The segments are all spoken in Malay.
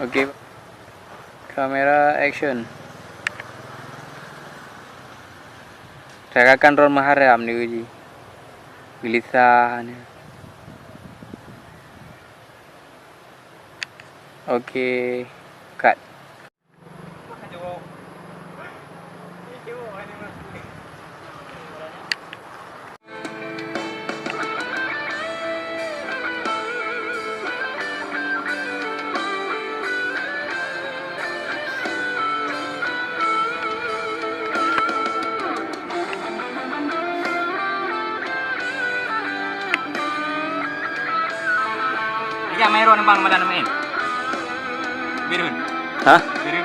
Oke. Kamera action. Ragakan Ron Maharam nih uji. Gelisah. Oke, cut. Iya, Meron bang madan main. Birun. Hah? Birun.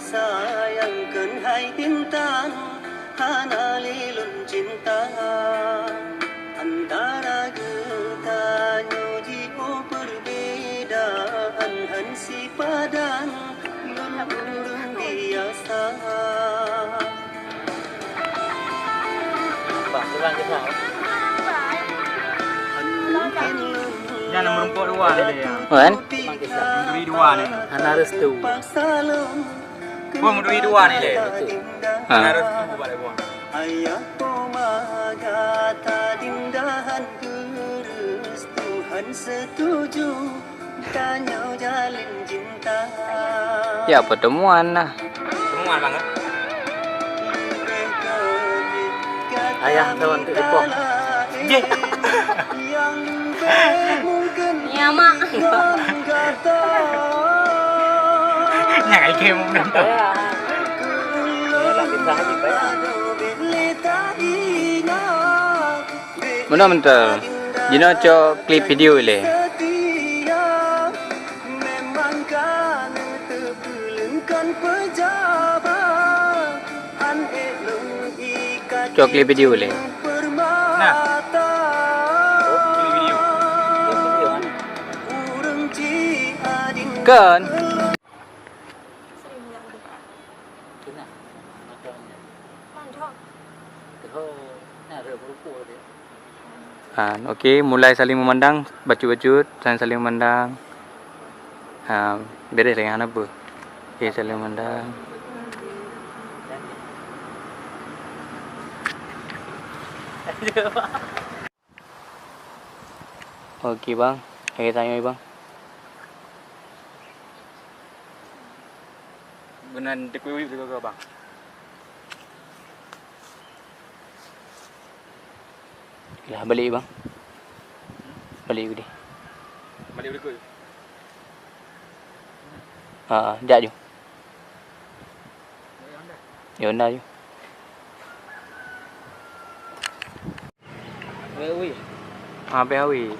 Sayangkan hai intan, hanalilun cinta antara kita nyojiku perbedaan hansi padan lulung biasa. Jangan nomor 42 nih ya. Wan? Nomor 2 nih. Ana restu. Gua nomor 2 nih le. Ah. Harus tunggu balik gua. Ayah pomagata dindahan kerestuhan setuju tanya jalin cinta. Ya pertemuan lah. Semua banget. Ayah lawan ke Depok. Iya, Mak. Nyai game udah tahu. Mana mental? Jino cho klip video le. Cho klip video le. Nah. Video. Kan? Okey, mulai saling memandang, bacut-bacut, saling memandang. Beres dengan apa? Okey, saling memandang. Okey bang, saya tanya bang. Benar dikuih juga bang. Lah balik bang. Balik ke dia. Balik dikuih. Jap je. Ya anda je. Wei. Hawi.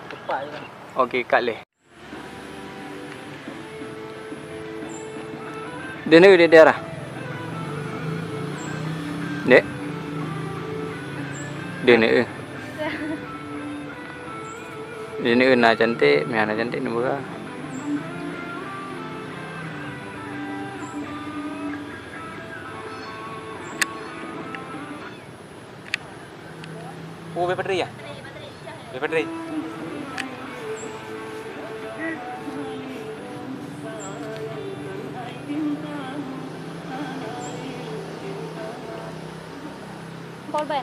Cepat je kan. Okey, kat leh. Dia ni dia darah. Dek. Dia ni. Dia ni nak cantik, Miana cantik ni berah. Oh, bateri ya? Bateri. Call back.